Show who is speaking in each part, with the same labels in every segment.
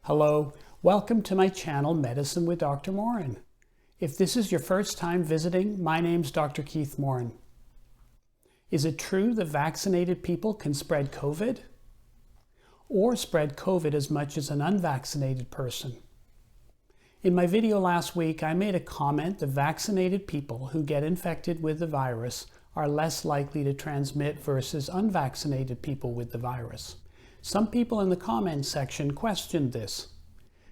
Speaker 1: Hello, welcome to my channel Medicine with Dr. Moran. If this is your first time visiting, my name's Dr. Keith Moran. Is it true that vaccinated people can spread COVID? Or spread COVID as much as an unvaccinated person? In my video last week, I made a comment that vaccinated people who get infected with the virus are less likely to transmit versus unvaccinated people with the virus. Some people in the comments section questioned this.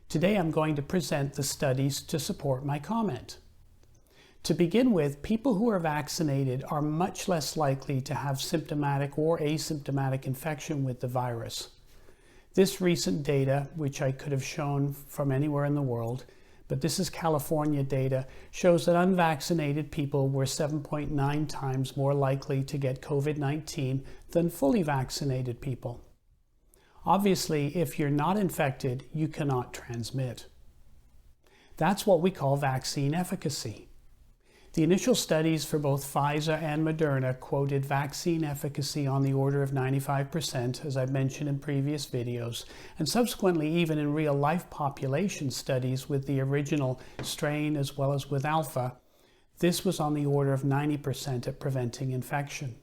Speaker 1: Today I'm going to present the studies to support my comment. To begin with, people who are vaccinated are much less likely to have symptomatic or asymptomatic infection with the virus. This recent data, which I could have shown from anywhere in the world, but this is California data, shows that unvaccinated people were 7.9 times more likely to get COVID-19 than fully vaccinated people. Obviously, if you're not infected, you cannot transmit. That's what we call vaccine efficacy. The initial studies for both Pfizer and Moderna quoted vaccine efficacy on the order of 95%, as I've mentioned in previous videos, and subsequently even in real-life population studies with the original strain as well as with Alpha, this was on the order of 90% at preventing infection.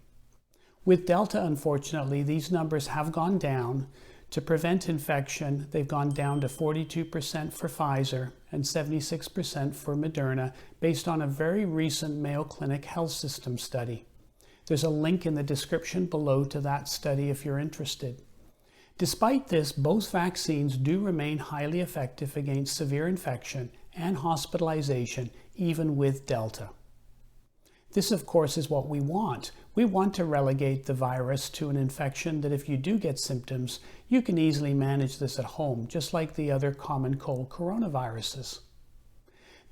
Speaker 1: With Delta, unfortunately, these numbers have gone down. To prevent infection, they've gone down to 42% for Pfizer and 76% for Moderna, based on a very recent Mayo Clinic Health System study. There's a link in the description below to that study if you're interested. Despite this, both vaccines do remain highly effective against severe infection and hospitalization, even with Delta. This, of course, is what we want. We want to relegate the virus to an infection that if you do get symptoms, you can easily manage this at home, just like the other common cold coronaviruses.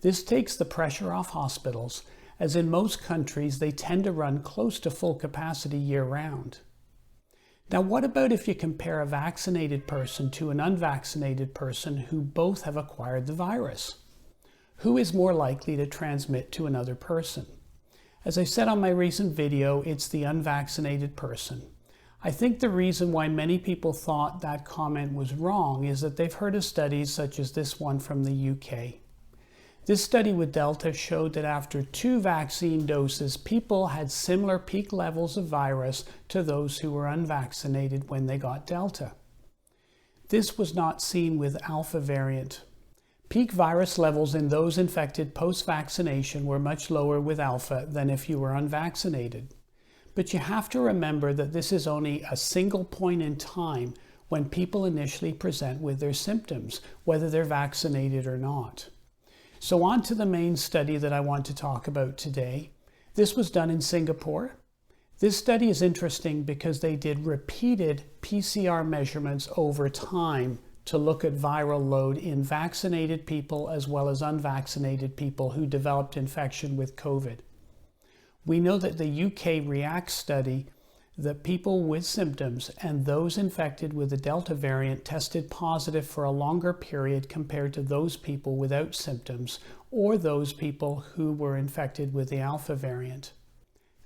Speaker 1: This takes the pressure off hospitals, as in most countries, they tend to run close to full capacity year-round. Now, what about if you compare a vaccinated person to an unvaccinated person who both have acquired the virus? Who is more likely to transmit to another person? As I said on my recent video, it's the unvaccinated person. I think the reason why many people thought that comment was wrong is that they've heard of studies such as this one from the UK. This study with Delta showed that after 2 vaccine doses, people had similar peak levels of virus to those who were unvaccinated when they got Delta. This was not seen with Alpha variant. Peak virus levels in those infected post-vaccination were much lower with Alpha than if you were unvaccinated. But you have to remember that this is only a single point in time when people initially present with their symptoms, whether they're vaccinated or not. So on to the main study that I want to talk about today. This was done in Singapore. This study is interesting because they did repeated PCR measurements over time to look at viral load in vaccinated people as well as unvaccinated people who developed infection with COVID. We know that the UK REACT study, that people with symptoms and those infected with the Delta variant tested positive for a longer period compared to those people without symptoms or those people who were infected with the Alpha variant.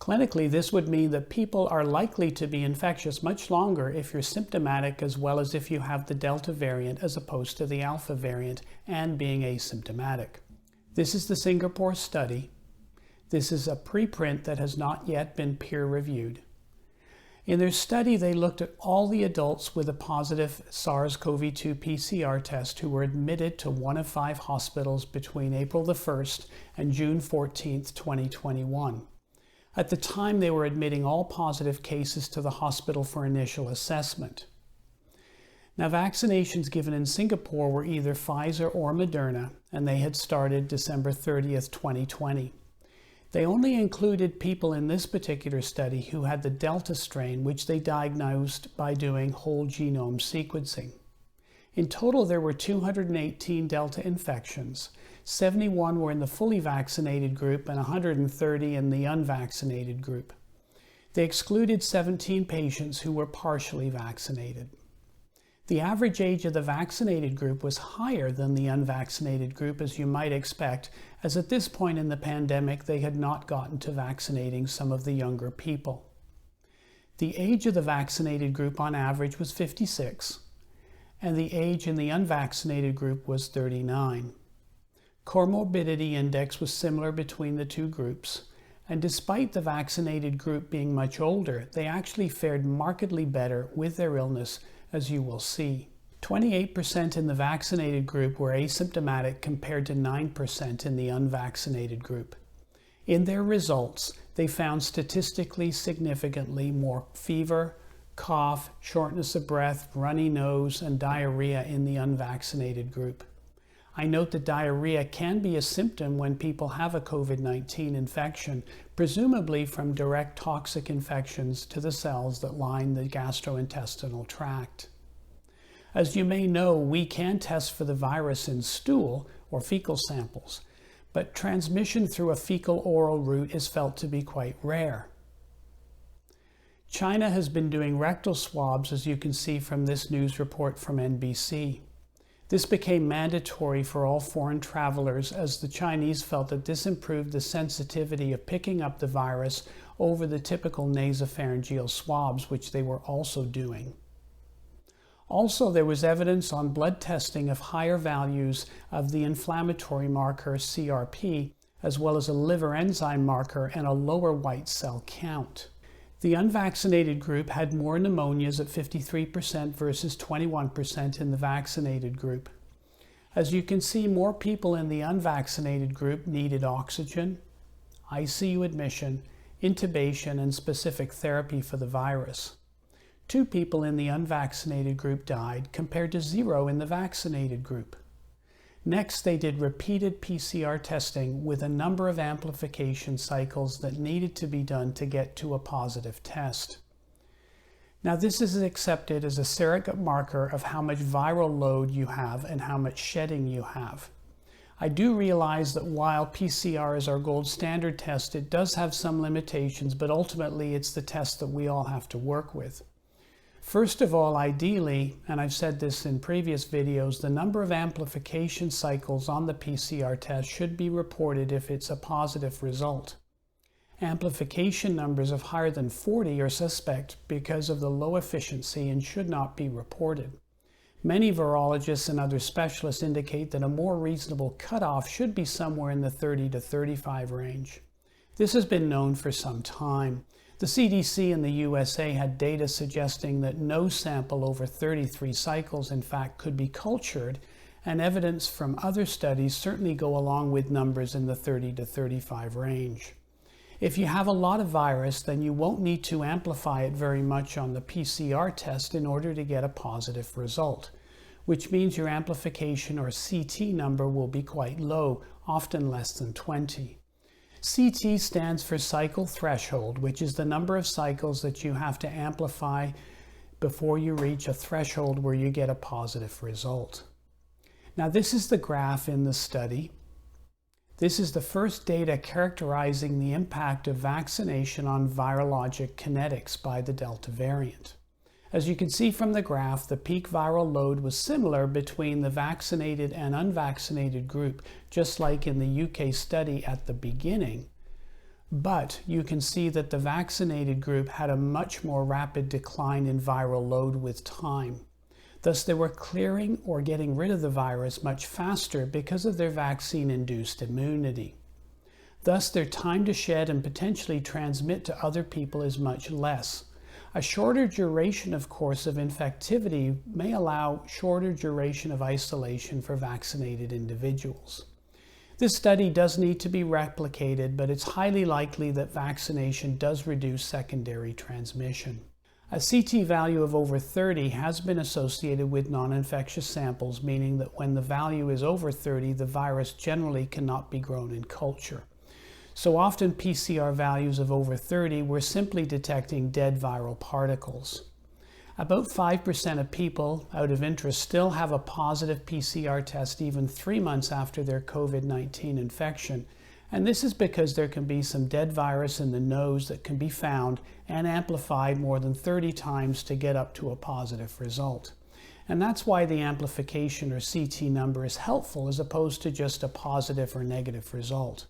Speaker 1: Clinically, this would mean that people are likely to be infectious much longer if you're symptomatic as well as if you have the Delta variant as opposed to the Alpha variant and being asymptomatic. This is the Singapore study. This is a preprint that has not yet been peer-reviewed. In their study, they looked at all the adults with a positive SARS-CoV-2 PCR test who were admitted to one of 5 hospitals between April the 1st and June 14th, 2021. At the time, they were admitting all positive cases to the hospital for initial assessment. Now, vaccinations given in Singapore were either Pfizer or Moderna, and they had started December 30th, 2020. They only included people in this particular study who had the Delta strain, which they diagnosed by doing whole genome sequencing. In total, there were 218 Delta infections. 71 were in the fully vaccinated group and 130 in the unvaccinated group. They excluded 17 patients who were partially vaccinated. The average age of the vaccinated group was higher than the unvaccinated group, as you might expect, as at this point in the pandemic they had not gotten to vaccinating some of the younger people. The age of the vaccinated group on average was 56, and the age in the unvaccinated group was 39. Comorbidity index was similar between the two groups, and despite the vaccinated group being much older, they actually fared markedly better with their illness, as you will see. 28% in the vaccinated group were asymptomatic compared to 9% in the unvaccinated group. In their results, they found statistically significantly more fever, cough, shortness of breath, runny nose, and diarrhea in the unvaccinated group. I note that diarrhea can be a symptom when people have a COVID-19 infection, presumably from direct toxic infections to the cells that line the gastrointestinal tract. As you may know, we can test for the virus in stool or fecal samples, but transmission through a fecal-oral route is felt to be quite rare. China has been doing rectal swabs, as you can see from this news report from NBC. This became mandatory for all foreign travelers as the Chinese felt that this improved the sensitivity of picking up the virus over the typical nasopharyngeal swabs, which they were also doing. Also, there was evidence on blood testing of higher values of the inflammatory marker CRP, as well as a liver enzyme marker and a lower white cell count. The unvaccinated group had more pneumonias at 53% versus 21% in the vaccinated group. As you can see, more people in the unvaccinated group needed oxygen, ICU admission, intubation, and specific therapy for the virus. 2 people in the unvaccinated group died compared to 0 in the vaccinated group. Next, they did repeated PCR testing with a number of amplification cycles that needed to be done to get to a positive test. Now, this is accepted as a surrogate marker of how much viral load you have and how much shedding you have. I do realize that while PCR is our gold standard test, it does have some limitations, but ultimately it's the test that we all have to work with. First of all, ideally, and I've said this in previous videos, the number of amplification cycles on the PCR test should be reported if it's a positive result. Amplification numbers of higher than 40 are suspect because of the low efficiency and should not be reported. Many virologists and other specialists indicate that a more reasonable cutoff should be somewhere in the 30 to 35 range. This has been known for some time. The CDC in the USA had data suggesting that no sample over 33 cycles, in fact, could be cultured, and evidence from other studies certainly go along with numbers in the 30 to 35 range. If you have a lot of virus, then you won't need to amplify it very much on the PCR test in order to get a positive result, which means your amplification or CT number will be quite low, often less than 20. CT stands for cycle threshold, which is the number of cycles that you have to amplify before you reach a threshold where you get a positive result. Now, this is the graph in the study. This is the first data characterizing the impact of vaccination on virologic kinetics by the Delta variant. As you can see from the graph, the peak viral load was similar between the vaccinated and unvaccinated group, just like in the UK study at the beginning. But you can see that the vaccinated group had a much more rapid decline in viral load with time. Thus, they were clearing or getting rid of the virus much faster because of their vaccine-induced immunity. Thus, their time to shed and potentially transmit to other people is much less. A shorter duration of course of infectivity may allow shorter duration of isolation for vaccinated individuals. This study does need to be replicated, but it's highly likely that vaccination does reduce secondary transmission. A CT value of over 30 has been associated with non-infectious samples, meaning that when the value is over 30, the virus generally cannot be grown in culture. So often PCR values of over 30 were simply detecting dead viral particles. About 5% of people, out of interest, still have a positive PCR test even 3 months after their COVID-19 infection, and this is because there can be some dead virus in the nose that can be found and amplified more than 30 times to get up to a positive result. And that's why the amplification or CT number is helpful as opposed to just a positive or negative result.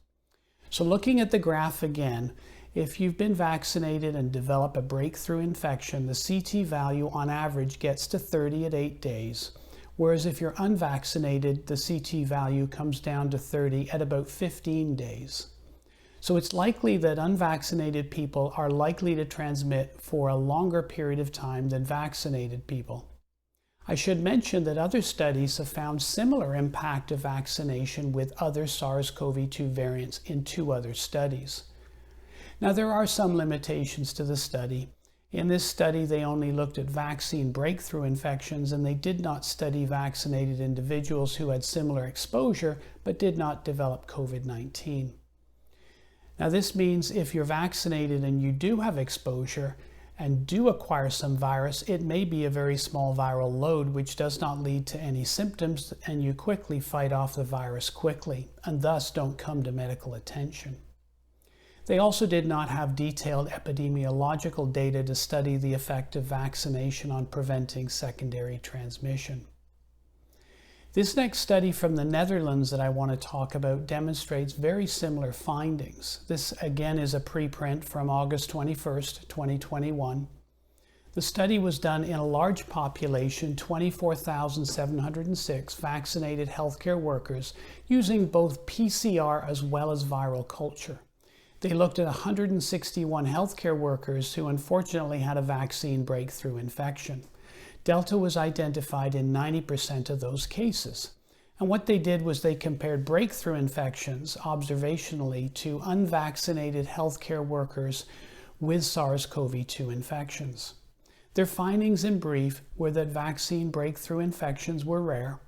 Speaker 1: So looking at the graph again, if you've been vaccinated and develop a breakthrough infection, the CT value on average gets to 30 at 8 days, whereas if you're unvaccinated, the CT value comes down to 30 at about 15 days. So it's likely that unvaccinated people are likely to transmit for a longer period of time than vaccinated people. I should mention that other studies have found similar impact of vaccination with other SARS-CoV-2 variants in 2 other studies. Now, there are some limitations to the study. In this study, they only looked at vaccine breakthrough infections, and they did not study vaccinated individuals who had similar exposure but did not develop COVID-19. Now, this means if you're vaccinated and you do have exposure and do acquire some virus, it may be a very small viral load which does not lead to any symptoms, and you quickly fight off the virus quickly and thus don't come to medical attention. They also did not have detailed epidemiological data to study the effect of vaccination on preventing secondary transmission. This next study from the Netherlands that I want to talk about demonstrates very similar findings. This again is a preprint from August 21st, 2021. The study was done in a large population, 24,706 vaccinated healthcare workers, using both PCR as well as viral culture. They looked at 161 healthcare workers who unfortunately had a vaccine breakthrough infection. Delta was identified in 90% of those cases. And what they did was they compared breakthrough infections observationally to unvaccinated healthcare workers with SARS-CoV-2 infections. Their findings in brief were that vaccine breakthrough infections were rare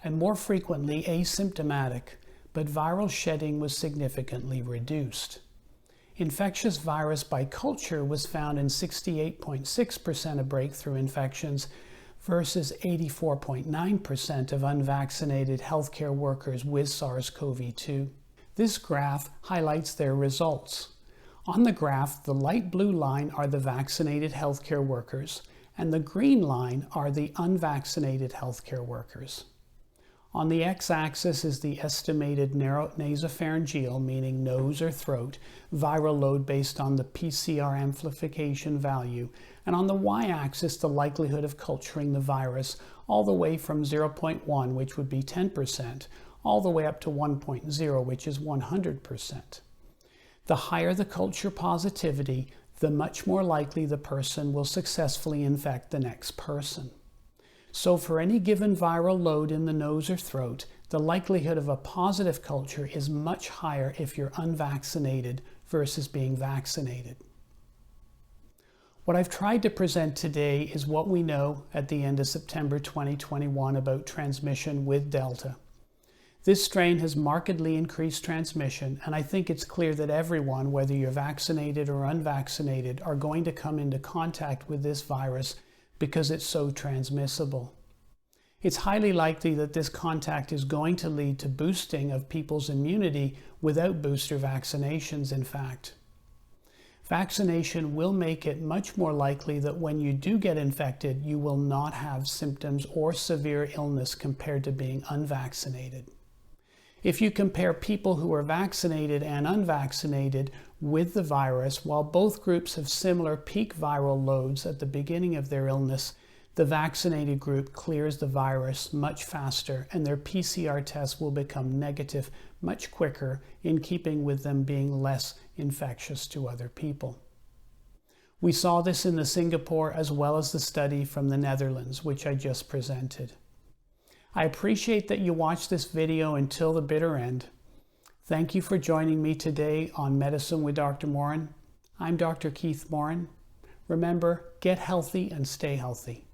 Speaker 1: and more frequently asymptomatic, but viral shedding was significantly reduced. Infectious virus by culture was found in 68.6% of breakthrough infections versus 84.9% of unvaccinated healthcare workers with SARS-CoV-2. This graph highlights their results. On the graph, the light blue line are the vaccinated healthcare workers, and the green line are the unvaccinated healthcare workers. On the x-axis is the estimated nasopharyngeal, meaning nose or throat, viral load based on the PCR amplification value, and on the y-axis the likelihood of culturing the virus, all the way from 0.1, which would be 10%, all the way up to 1.0, which is 100%. The higher the culture positivity, the much more likely the person will successfully infect the next person. So for any given viral load in the nose or throat, the likelihood of a positive culture is much higher if you're unvaccinated versus being vaccinated. What I've tried to present today is what we know at the end of September 2021 about transmission with Delta. This strain has markedly increased transmission, and I think it's clear that everyone, whether you're vaccinated or unvaccinated, are going to come into contact with this virus because it's so transmissible. It's highly likely that this contact is going to lead to boosting of people's immunity without booster vaccinations, in fact. Vaccination will make it much more likely that when you do get infected, you will not have symptoms or severe illness compared to being unvaccinated. If you compare people who are vaccinated and unvaccinated with the virus, while both groups have similar peak viral loads at the beginning of their illness, the vaccinated group clears the virus much faster and their PCR tests will become negative much quicker, in keeping with them being less infectious to other people. We saw this in the Singapore as well as the study from the Netherlands, which I just presented. I appreciate that you watched this video until the bitter end. Thank you for joining me today on Medicine with Dr. Moran. I'm Dr. Keith Moran. Remember, get healthy and stay healthy.